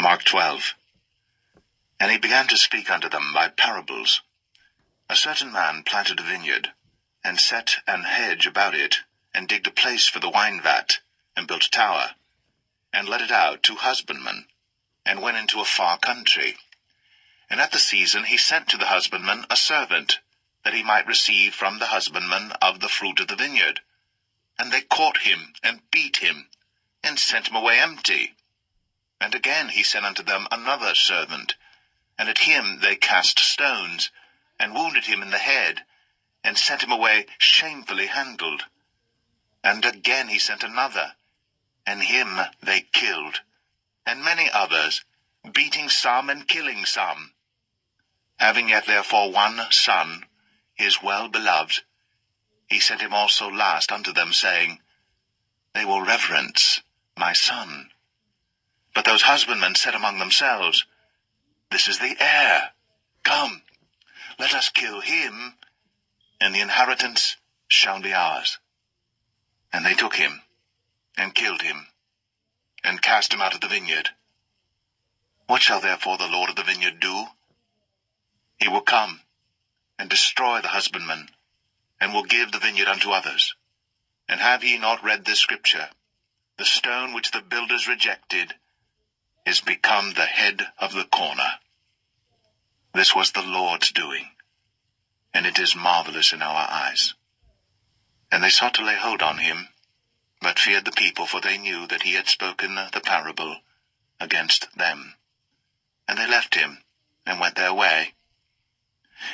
Mark 12. And he began to speak unto them by parables. A certain man planted a vineyard, and set an hedge about it, and digged a place for the wine vat, and built a tower, and let it out to husbandmen, and went into a far country. And at the season he sent to the husbandman a servant, that he might receive from the husbandman of the fruit of the vineyard. And they caught him, and beat him, and sent him away empty. And again he sent unto them another servant, and at him they cast stones, and wounded him in the head, and sent him away shamefully handled. And again he sent another, and him they killed, and many others, beating some and killing some. Having yet therefore one son, his well-beloved, he sent him also last unto them, saying, They will reverence my son. But those husbandmen said among themselves, This is the heir. Come, let us kill him, and the inheritance shall be ours. And they took him, and killed him, and cast him out of the vineyard. What shall therefore the Lord of the vineyard do? He will come, and destroy the husbandman, and will give the vineyard unto others. And have ye not read this scripture? The stone which the builders rejected is become the head of the corner. This was the Lord's doing, and it is marvelous in our eyes. And they sought to lay hold on him, but feared the people, for they knew that he had spoken the parable against them. And they left him, and went their way.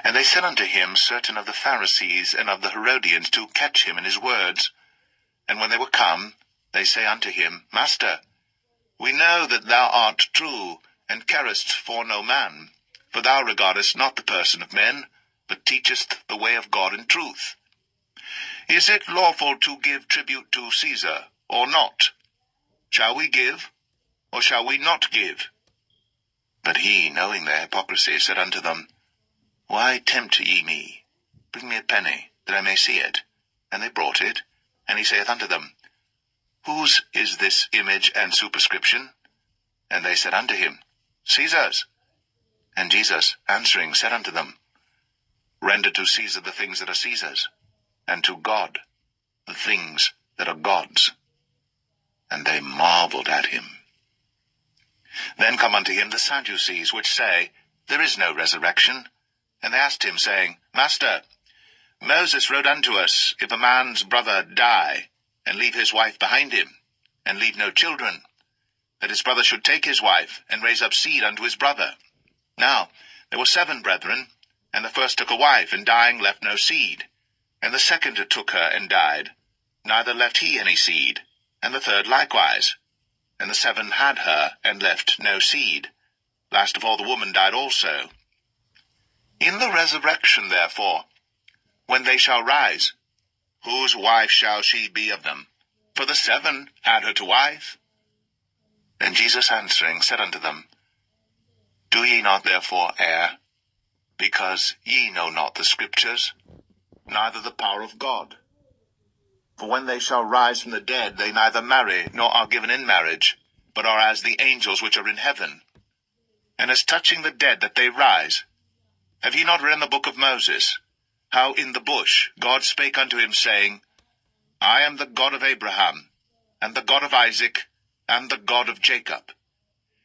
And they sent unto him certain of the Pharisees and of the Herodians to catch him in his words. And when they were come, they say unto him, Master, we know that thou art true, and carest for no man, for thou regardest not the person of men, but teachest the way of God in truth. Is it lawful to give tribute to Caesar, or not? Shall we give, or shall we not give? But he, knowing their hypocrisy, said unto them, Why tempt ye me? Bring me a penny, that I may see it. And they brought it. And he saith unto them, Whose is this image and superscription? And they said unto him, Caesar's. And Jesus, answering, said unto them, Render to Caesar the things that are Caesar's, and to God the things that are God's. And they marveled at him. Then come unto him the Sadducees, which say, There is no resurrection. And they asked him, saying, Master, Moses wrote unto us, If a man's brother die, and leave his wife behind him, and leave no children, that his brother should take his wife, and raise up seed unto his brother. Now there were 7 brethren, and the first took a wife, and dying left no seed. And the second took her, and died, neither left he any seed. And the third likewise. And the 7 had her, and left no seed. Last of all the woman died also. In the resurrection, therefore, when they shall rise, whose wife shall she be of them? For the 7 had her to wife. And Jesus answering said unto them, Do ye not therefore err, because ye know not the Scriptures, neither the power of God? For when they shall rise from the dead, they neither marry, nor are given in marriage, but are as the angels which are in heaven. And as touching the dead that they rise, have ye not read in the book of Moses, how in the bush God spake unto him, saying, I am the God of Abraham, and the God of Isaac, and the God of Jacob.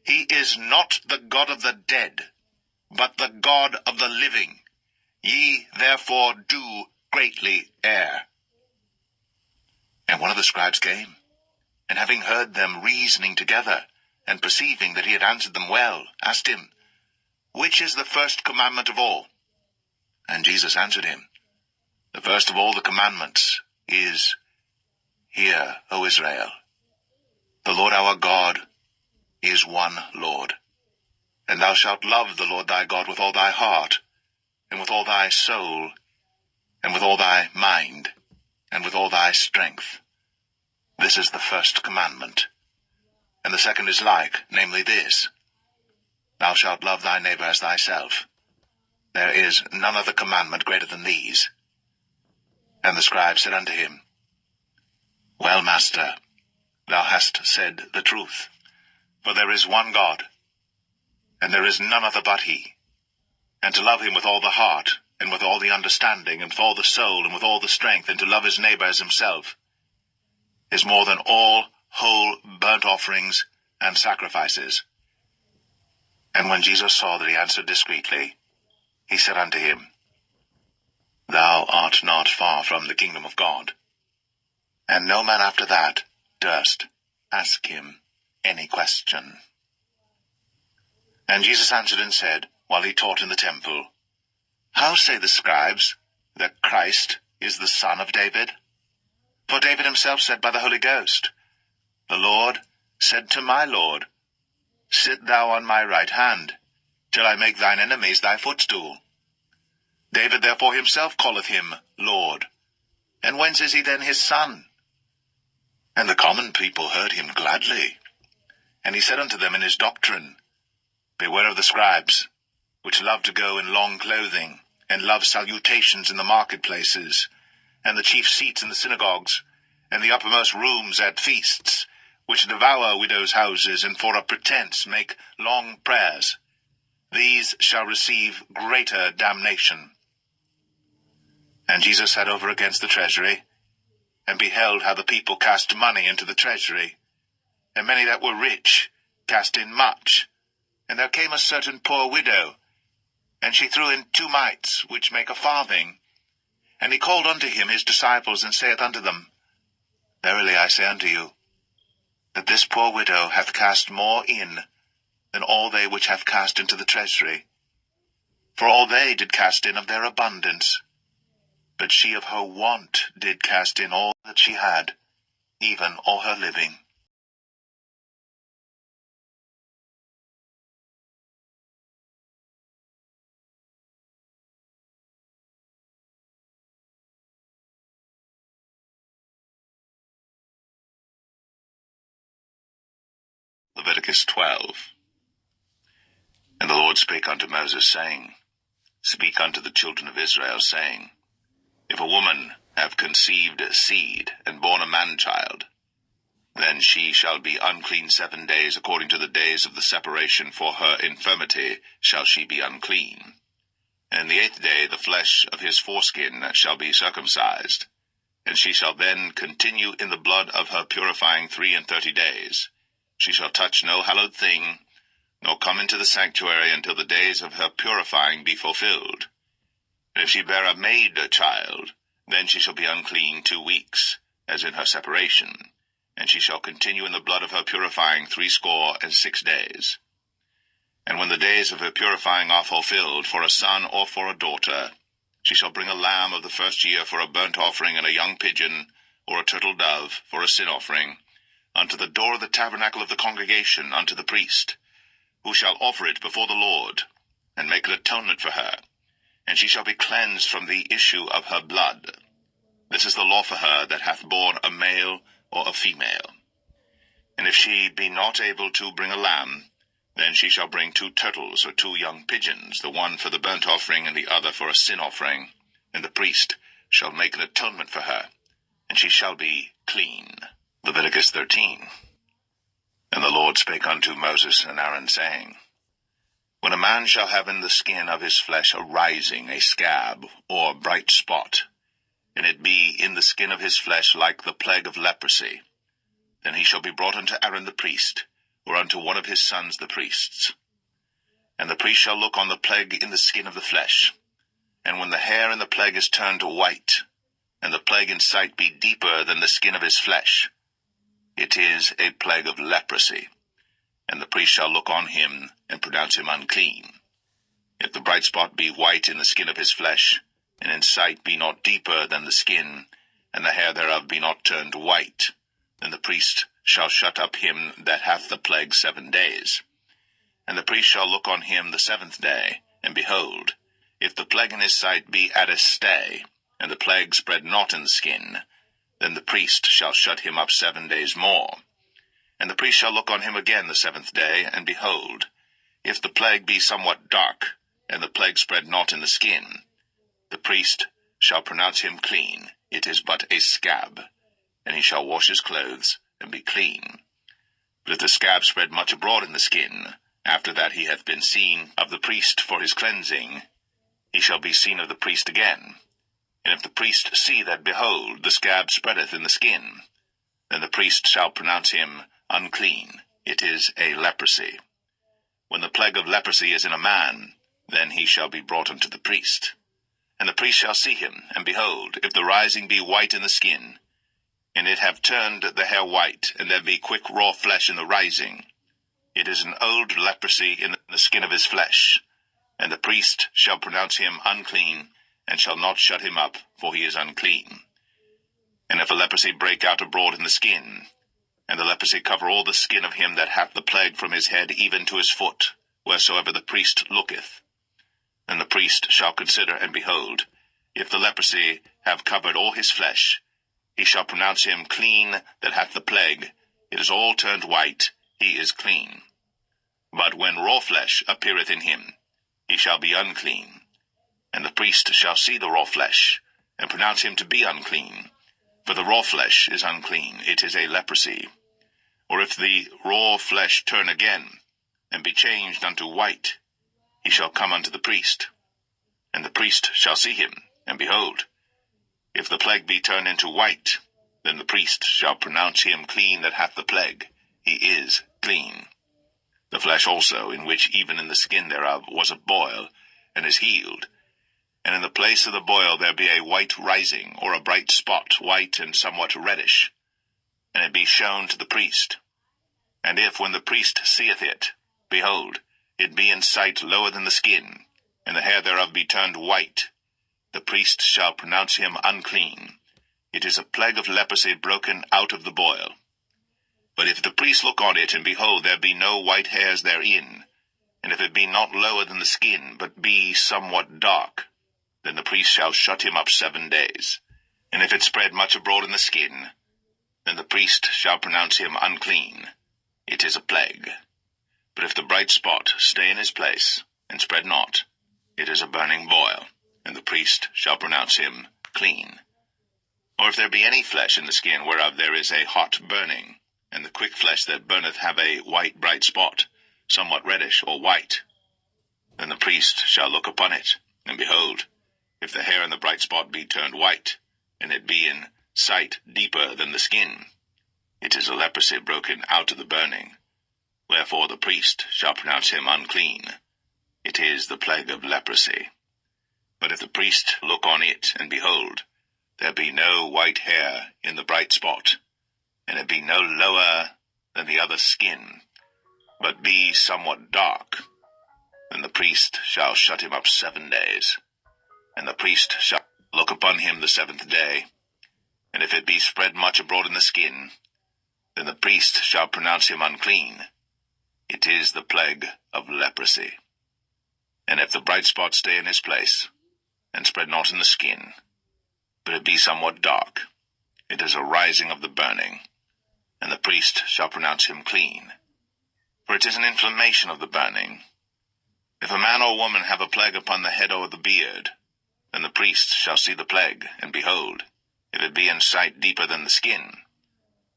He is not the God of the dead, but the God of the living. Ye therefore do greatly err. And one of the scribes came, and having heard them reasoning together, and perceiving that he had answered them well, asked him, Which is the first commandment of all? And Jesus answered him, The first of all the commandments is, Hear, O Israel, the Lord our God is one Lord. And thou shalt love the Lord thy God with all thy heart, and with all thy soul, and with all thy mind, and with all thy strength. This is the first commandment. And the second is like, namely this, Thou shalt love thy neighbor as thyself. There is none other commandment greater than these. And the scribe said unto him, Well, Master, thou hast said the truth. For there is one God, and there is none other but he. And to love him with all the heart, and with all the understanding, and with all the soul, and with all the strength, and to love his neighbor as himself, is more than all whole burnt offerings and sacrifices. And when Jesus saw that he answered discreetly, he said unto him, Thou art not far from the kingdom of God. And no man after that durst ask him any question. And Jesus answered and said, while he taught in the temple, How say the scribes that Christ is the son of David? For David himself said by the Holy Ghost, The Lord said to my Lord, Sit thou on my right hand, till I make thine enemies thy footstool. David therefore himself calleth him Lord. And whence is he then his son? And the common people heard him gladly. And he said unto them in his doctrine, Beware of the scribes, which love to go in long clothing, and love salutations in the marketplaces, and the chief seats in the synagogues, and the uppermost rooms at feasts, which devour widows' houses, and for a pretence make long prayers. These shall receive greater damnation. And Jesus sat over against the treasury, and beheld how the people cast money into the treasury. And many that were rich cast in much. And there came a certain poor widow, and she threw in 2 mites, which make a farthing. And he called unto him his disciples, and saith unto them, Verily I say unto you, that this poor widow hath cast more in than all they which have cast into the treasury. For all they did cast in of their abundance, but she of her want did cast in all that she had, even all her living. Leviticus 12. And the Lord spake unto Moses, saying, Speak unto the children of Israel, saying, If a woman have conceived a seed, and born a man-child, then she shall be unclean 7 days, according to the days of the separation, for her infirmity shall she be unclean. And the 8th day the flesh of his foreskin shall be circumcised, and she shall then continue in the blood of her purifying 33 days. She shall touch no hallowed thing, nor come into the sanctuary until the days of her purifying be fulfilled. And if she bear a maid child, then she shall be unclean 2 weeks, as in her separation, and she shall continue in the blood of her purifying 66 days. And when the days of her purifying are fulfilled, for a son or for a daughter, she shall bring a lamb of the first year for a burnt offering, and a young pigeon, or a turtle dove, for a sin offering, unto the door of the tabernacle of the congregation, unto the priest, who shall offer it before the Lord, and make an atonement for her, and she shall be cleansed from the issue of her blood. This is the law for her that hath borne a male or a female. And if she be not able to bring a lamb, then she shall bring 2 turtles or 2 young pigeons, the one for the burnt offering, and the other for a sin offering, and the priest shall make an atonement for her, and she shall be clean. Leviticus 13. And the Lord spake unto Moses and Aaron, saying, When a man shall have in the skin of his flesh a rising, a scab, or bright spot, and it be in the skin of his flesh like the plague of leprosy, then he shall be brought unto Aaron the priest, or unto one of his sons the priests. And the priest shall look on the plague in the skin of the flesh, and when the hair in the plague is turned to white, and the plague in sight be deeper than the skin of his flesh, it is a plague of leprosy, and the priest shall look on him, and pronounce him unclean. If the bright spot be white in the skin of his flesh, and in sight be not deeper than the skin, and the hair thereof be not turned white, then the priest shall shut up him that hath the plague 7 days. And the priest shall look on him the 7th day, and behold, if the plague in his sight be at a stay, and the plague spread not in the skin, then the priest shall shut him up 7 days more. And the priest shall look on him again the 7th day, and behold, if the plague be somewhat dark, and the plague spread not in the skin, the priest shall pronounce him clean. It is but a scab, and he shall wash his clothes, and be clean. But if the scab spread much abroad in the skin, After that he hath been seen of the priest for his cleansing, he shall be seen of the priest again. And if the priest see that, behold, the scab spreadeth in the skin, then the priest shall pronounce him unclean. It is a leprosy. When the plague of leprosy is in a man, then he shall be brought unto the priest. And the priest shall see him, and behold, if the rising be white in the skin, and it have turned the hair white, and there be quick raw flesh in the rising, it is an old leprosy in the skin of his flesh. And the priest shall pronounce him unclean, and shall not shut him up, for he is unclean. And if a leprosy break out abroad in the skin, and the leprosy cover all the skin of him that hath the plague from his head even to his foot, wheresoever the priest looketh, then the priest shall consider, and behold, if the leprosy have covered all his flesh, he shall pronounce him clean that hath the plague. It is all turned white, he is clean. But when raw flesh appeareth in him, he shall be unclean. And the priest shall see the raw flesh, and pronounce him to be unclean. For the raw flesh is unclean, it is a leprosy. Or if the raw flesh turn again, and be changed unto white, he shall come unto the priest. And the priest shall see him, and behold, if the plague be turned into white, then the priest shall pronounce him clean that hath the plague. He is clean. The flesh also, in which even in the skin thereof was a boil, and is healed, and in the place of the boil there be a white rising, or a bright spot, white and somewhat reddish, and it be shown to the priest. And if, when the priest seeth it, behold, it be in sight lower than the skin, and the hair thereof be turned white, the priest shall pronounce him unclean. It is a plague of leprosy broken out of the boil. But if the priest look on it, and behold, there be no white hairs therein, and if it be not lower than the skin, but be somewhat dark, then the priest shall shut him up 7 days. And if it spread much abroad in the skin, then the priest shall pronounce him unclean. It is a plague. But if the bright spot stay in his place, and spread not, it is a burning boil, and the priest shall pronounce him clean. Or if there be any flesh in the skin whereof there is a hot burning, and the quick flesh that burneth have a white bright spot, somewhat reddish or white, then the priest shall look upon it, and behold, if the hair in the bright spot be turned white, and it be in sight deeper than the skin, it is a leprosy broken out of the burning. Wherefore the priest shall pronounce him unclean. It is the plague of leprosy. But if the priest look on it, and behold, there be no white hair in the bright spot, and it be no lower than the other skin, but be somewhat dark, then the priest shall shut him up 7 days. And the priest shall look upon him the 7th day, and if it be spread much abroad in the skin, then the priest shall pronounce him unclean. It is the plague of leprosy. And if the bright spot stay in his place, and spread not in the skin, but it be somewhat dark, it is a rising of the burning, and the priest shall pronounce him clean. For it is an inflammation of the burning. If a man or woman have a plague upon the head or the beard, then the priest shall see the plague, and behold, if it be in sight deeper than the skin,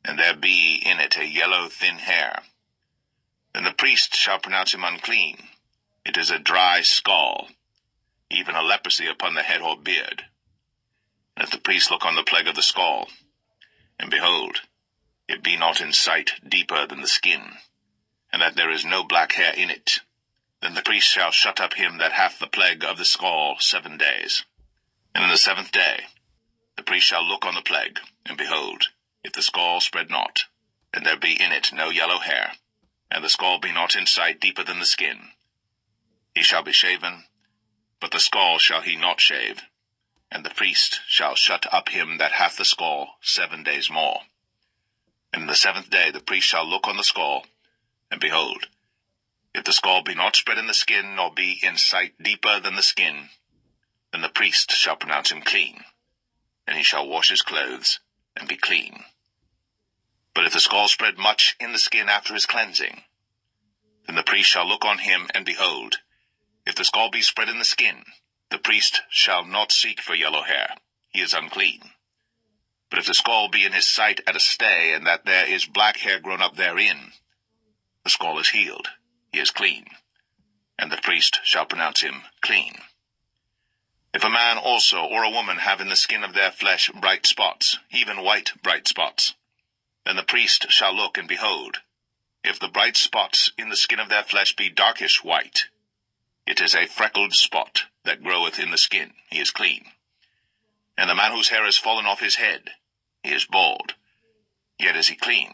and there be in it a yellow thin hair, then the priest shall pronounce him unclean. It is a dry scall, even a leprosy upon the head or beard. And if the priest look on the plague of the scall, and behold, it be not in sight deeper than the skin, and that there is no black hair in it, then the priest shall shut up him that hath the plague of the scall 7 days. And in the 7th day the priest shall look on the plague, and behold, if the scall spread not, and there be in it no yellow hair, and the scall be not in sight deeper than the skin, he shall be shaven, but the scall shall he not shave, and the priest shall shut up him that hath the scall 7 days more. And in the 7th day the priest shall look on the scall, and behold, if the scall be not spread in the skin, nor be in sight deeper than the skin, then the priest shall pronounce him clean, and he shall wash his clothes, and be clean. But if the scall spread much in the skin after his cleansing, then the priest shall look on him, and behold, if the scall be spread in the skin, the priest shall not seek for yellow hair, he is unclean. But if the scall be in his sight at a stay, and that there is black hair grown up therein, the scall is healed, he is clean, and the priest shall pronounce him clean. If a man also or a woman have in the skin of their flesh bright spots, even white bright spots, then the priest shall look, and behold, if the bright spots in the skin of their flesh be darkish white, it is a freckled spot that groweth in the skin, he is clean. And the man whose hair is fallen off his head, he is bald, yet is he clean.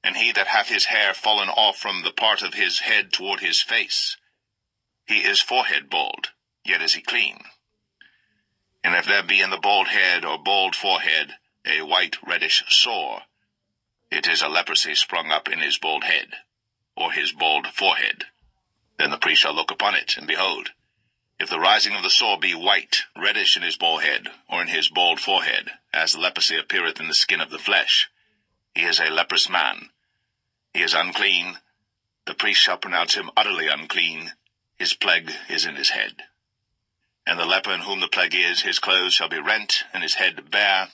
And he that hath his hair fallen off from the part of his head toward his face, he is forehead bald, yet is he clean. And if there be in the bald head or bald forehead a white reddish sore, it is a leprosy sprung up in his bald head, or his bald forehead. Then the priest shall look upon it, and behold, if the rising of the sore be white, reddish in his bald head, or in his bald forehead, as the leprosy appeareth in the skin of the flesh, he is a leprous man. He is unclean. The priest shall pronounce him utterly unclean. His plague is in his head. And the leper in whom the plague is, his clothes shall be rent, and his head bare.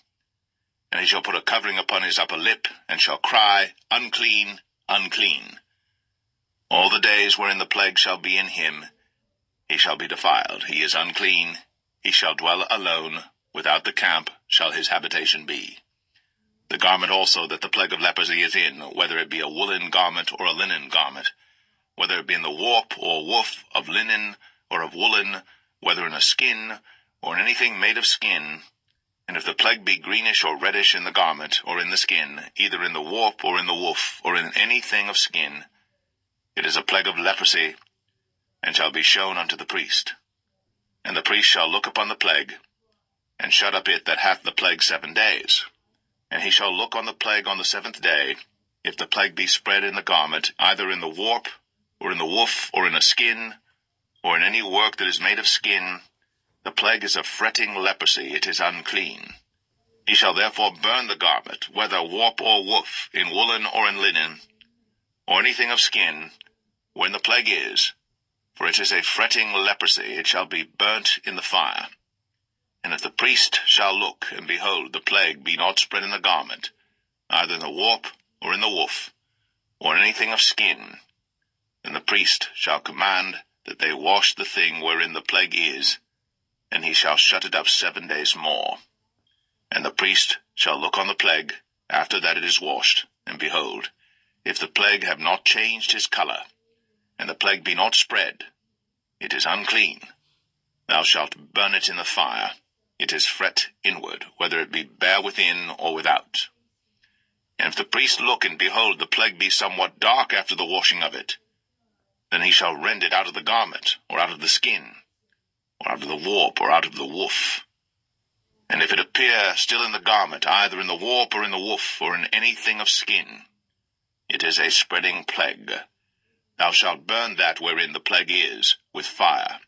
And he shall put a covering upon his upper lip, and shall cry, Unclean, unclean. All the days wherein the plague shall be in him, he shall be defiled. He is unclean. He shall dwell alone. Without the camp shall his habitation be. The garment also that the plague of leprosy is in, whether it be a woolen garment or a linen garment, whether it be in the warp or woof of linen or of woolen, whether in a skin or in anything made of skin, and if the plague be greenish or reddish in the garment or in the skin, either in the warp or in the woof or in anything of skin, it is a plague of leprosy, and shall be shown unto the priest. And the priest shall look upon the plague, and shut up it that hath the plague 7 days. And he shall look on the plague on the 7th day, if the plague be spread in the garment, either in the warp, or in the woof, or in a skin, or in any work that is made of skin, the plague is a fretting leprosy, it is unclean. He shall therefore burn the garment, whether warp or woof, in woolen or in linen, or anything of skin, when the plague is, for it is a fretting leprosy, it shall be burnt in the fire. And if the priest shall look, and behold, the plague be not spread in the garment, either in the warp, or in the woof, or in anything of skin, then the priest shall command that they wash the thing wherein the plague is, and he shall shut it up 7 days more. And the priest shall look on the plague, after that it is washed, and behold, if the plague have not changed his color, and the plague be not spread, it is unclean. Thou shalt burn it in the fire. It is fret inward, whether it be bare within or without. And if the priest look, and behold, the plague be somewhat dark after the washing of it, then he shall rend it out of the garment, or out of the skin, or out of the warp, or out of the woof. And if it appear still in the garment, either in the warp, or in the woof, or in anything of skin, it is a spreading plague. Thou shalt burn that wherein the plague is, with fire.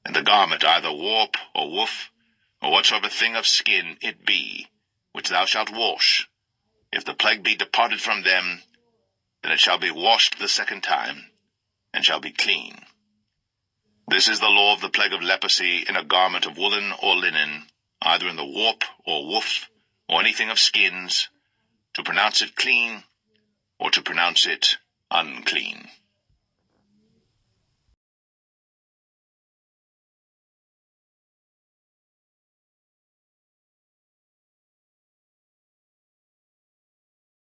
And the garment, either warp, or woof, or whatsoever thing of skin it be, which thou shalt wash, if the plague be departed from them, then it shall be washed the 2nd time, and shall be clean. This is the law of the plague of leprosy in a garment of woolen or linen, either in the warp or woof, or anything of skins, to pronounce it clean, or to pronounce it unclean.